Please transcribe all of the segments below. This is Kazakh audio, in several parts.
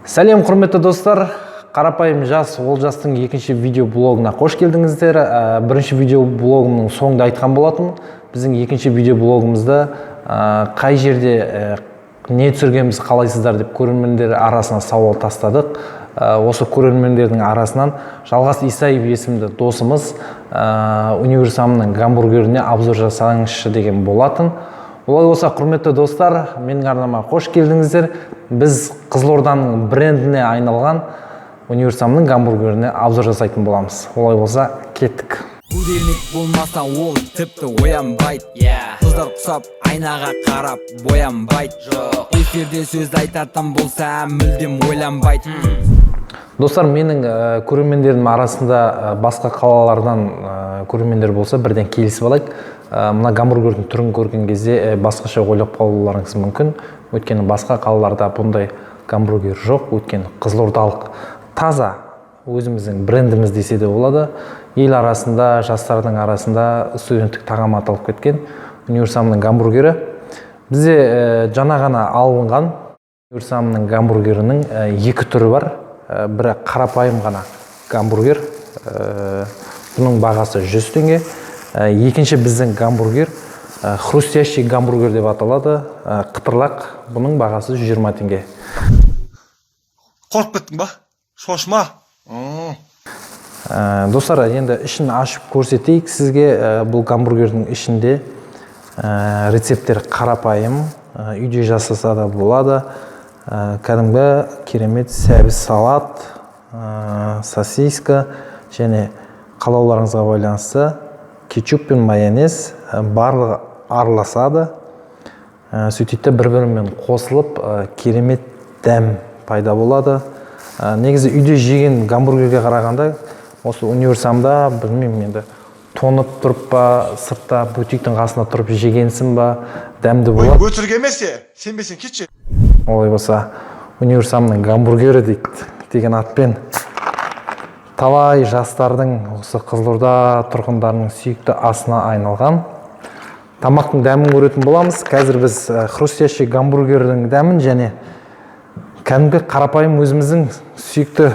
Сәлем құрметті достар, қарапайым жас Олжастың екінші видео блогына қош келдіңіздер. Бірінші видео блогымның соңында айтқан болатын. Біздің екінші видео блогымызда қай жерде не түсіргенімізді қалайсыздар деп көрермендер арасына сауал тастадық. Осы көрермендердің арасынан Жалғас Исаев есімді досымыз универсамның гамбургеріне обзор жасаңызшы деген болатын. Олай болса, құрметті достар, менің арнама қош келдіңіздер. Біз Қызылорданың брендіне айналған универсамның гамбургеріне обзор жасайтын боламыз. Олай болса, кеттік. Будильник болмаса ол тіпті оянбайды. Қыздар құсап айнаға қарап боянбайды. Эфирде сөз айтатын болса мүлдем ойланбайды. Достар, менің көрермендердің арасында басқа қалалардан көрермендер болса, бірден келісіп алайық. Мына гамбургердің түрін көрген кезде басқаша ойлап қалуларыңыз мүмкін. Өйткені басқа қалаларда бұндай гамбургер жоқ. Өйткені қызылордалық таза өзіміздің брендіміз десе де болады. Ел арасында, жастардың арасында студенттік тағам аталып кеткен универсамның гамбургері. Бізде жаңа ғана алынған универсамның гамбургерінің екі түрі бар. Бірі қарапайым ғана гамбургер. Бұның бағасы 100 теңге. Екінші біздің гамбургер хрустящий гамбургер деп аталады. Қытырлақ, бұның бағасы 120 теңге. Қорқып кеттің ба? Шошма. Достар, енді ішін ашып көрсетейік сізге. Бұл гамбургердің ішінде рецепттер қарапайым, үйде жасаса да болады. Кәдімгі керемет сәбіз салат, сосиска және қалауларыңызға байланысты кетчуп пен майонез барлығы араласады. Сөйтті бір-бірімен қосылып керемет дәм пайда болады. Негізі үйде жеген гамбургерге қарағанда осы универсамда білмеймін енді тонып тұрып па, сыртта бутиктің қасында тұрып жегенсің ба, дәмді болады. Өтірік емес те, сенбесең кетші. Олай болса, универсамның гамбургері деген атпен талай жастардың осы Қызылорда тұрғындарының сүйікті асына айналған. Тамақтың дәмін көретін боламыз. Қазір біз хрустящий гамбургердің дәмін және кәдімгі қарапайым өзіміздің сүйікті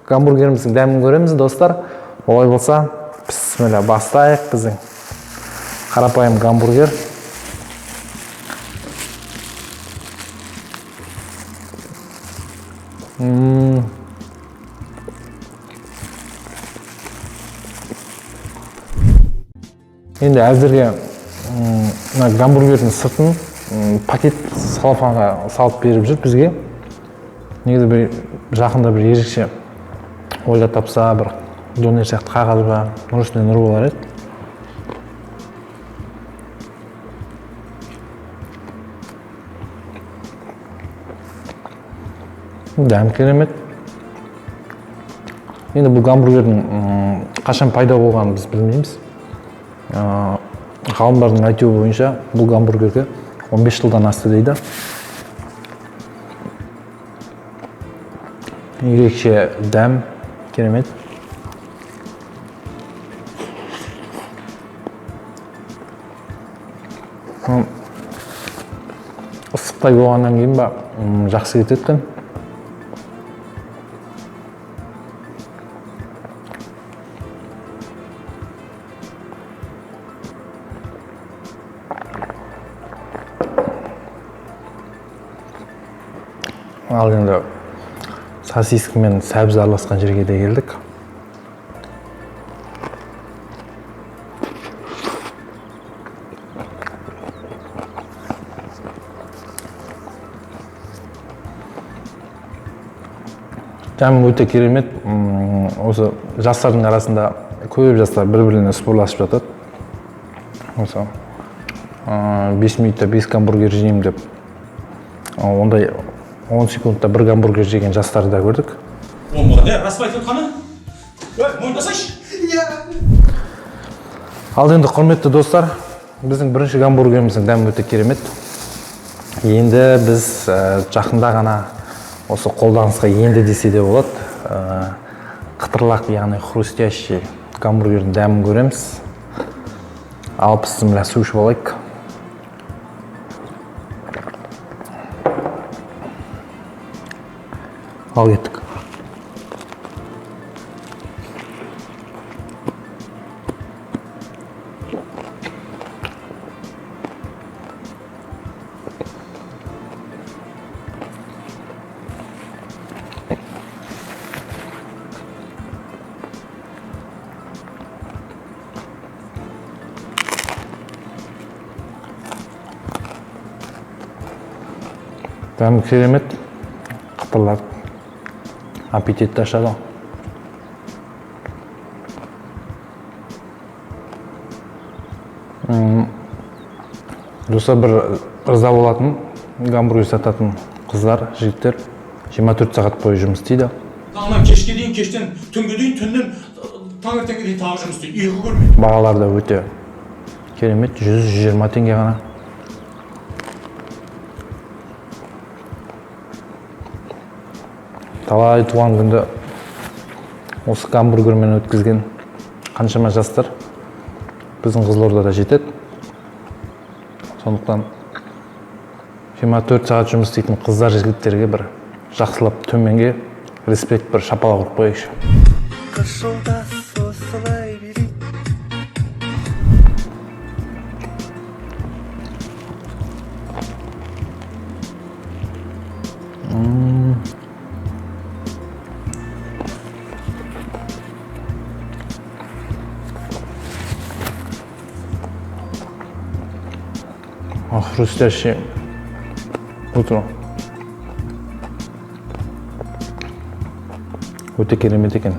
гамбургеріміздің дәмін көреміз, достар. Олай болса, бісміллә, бастайық біздің қарапайым гамбургер. Енді әзірге гамбургердің сыртын пакет салфанға салып беріп жүр бізге. Негізі бір жақында бір ерекше ойға тапса, бір донер сияқты қағаз ба, нұр үстіне нұр болар еді. Дәм керемет. Енді бұл гамбургердің қашан пайда болғанын біз білмейміз. Ғалымдардың айтуы бойынша бұл гамбургерге 15 жылдан асты дейді. Ерекше дәм керемет. Ысықтай болғаннан кейін ба жақсы кетеді. Ал енді сосиска мен сәбіз араласқан жерге де келдік. Дәм өте керемет. Осы жастардың арасында көп жастар бір-біріне спорласып жатады. Осы 5 минутта 5 гамбургер жеймін деп, ондай 10 секундта бір гамбургер жеген жастарды да көрдік. Расып айтып отқаны? Мойындасайшы. Ал енді құрметті достар, біздің бірінші гамбургеріміздің дәмі өте керемет. Енді біз жақында ғана осы қолданысқа енді десе де болады. Қытырлақ, яғни хрустящий гамбургердің дәмін көреміз. Алып бісміллә, су ішіп алайық. Al kеттік. Там керемет қытырлар аппетитті ашады. Достар, бір ырза болатын гамбургер сататын қыздар, жігіттер 24 сағат бойы жұмыс істейді. Таңнан кешке дейін, кештен түнге дейін, түннен таңертеңге дейін тағы жұмыс істейді. Үйге көрмейді. Бағалар да өте керемет, 100-120 теңге ғана. Талай туған күнді осы гамбургермен өткізген қаншама жастар біздің Қызылордада жетеді. Сондықтан 24 сағат жұмыс істейтін қыздар, жігіттерге бір жақсылап төменге респект, бір шапалақ ұрып қояйықшы. Хрустящий утро. Өте керемет екен.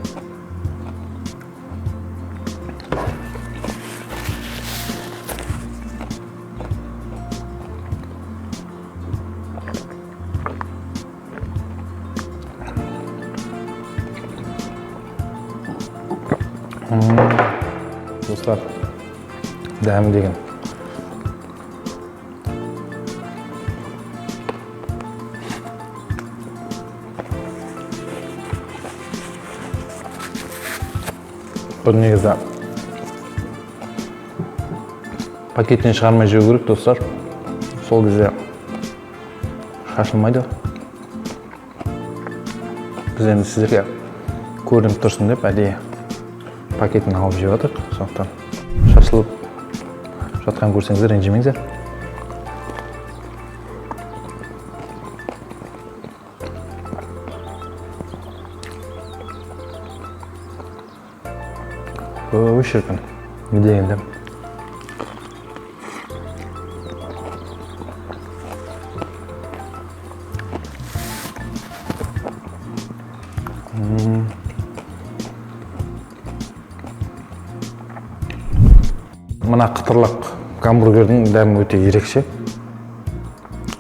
Достар, дәм деген. Бұл негізі пакеттен шығармай жеу керек, достар. Сол кезде шашылмайды. Біз енді сіздерге көрініп тұрсын деп әдейі пакетін алып жеп жатырмық. Сондықтан шашылып жатқан көрсеңіздер, ренжімеңіздер. Ой, шіркін, не дегенде. Мына қытырлақ гамбургердің дәмі өте ерекше.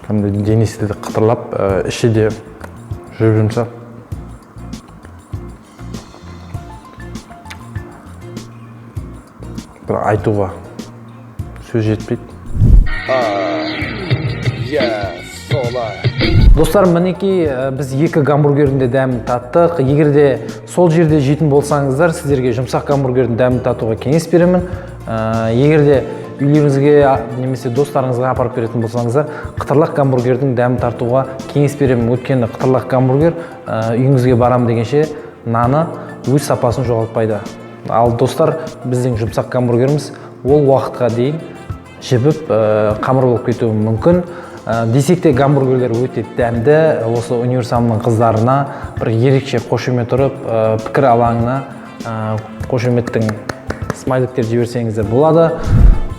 Денесі де қытырлап, іші де жүмсақ. Бір айтуға сөз жетпейді. Достар, мінекей біз екі гамбургердің де дәмін таттық. Егер де сол жерде жейтін болсаңыздар, сіздерге жұмсақ гамбургердің дәмін татуға кеңес беремін. Егер де үйлеріңізге немесе достарыңызға апарып беретін болсаңыздар, қытырлақ гамбургердің дәмін тартуға кеңес беремін. Өйткені қытырлақ гамбургер үйіңізге барам дегенше наны өз сапасын жоғалтпайды. Ал достар, біздің жұмсақ гамбургеріміз ол уақытқа дейін жібіп қамыр болып кетуі мүмкін. Десек те гамбургерлер өте дәмді. Осы универсамның қыздарына бір ерекше қошемет ұрып, пікір алаңына қошеметтің смайликтер жіберсеңіздер болады.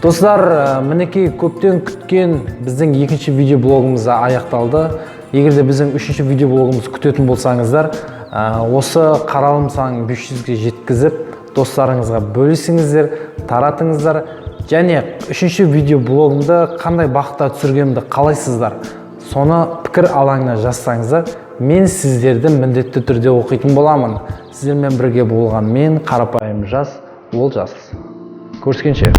Достар, мінекей көптен күткен біздің екінші видеоблогымыз аяқталды. Егер де біздің үшінші видеоблогымыз күтетін болсаңыздар, осы қаралым санын 500-ге жеткізіп, достарыңызға бөлісіңіздер, таратыңыздар. Және үшінші видеоблогымды қандай бағытта түсіргенімді қалайсыздар, соны пікір алаңына жазсаңыздар, мен сіздерді міндетті түрде оқитын боламын. Сіздермен бірге болған мен, қарапайым жас, Олжас. Көріскенше.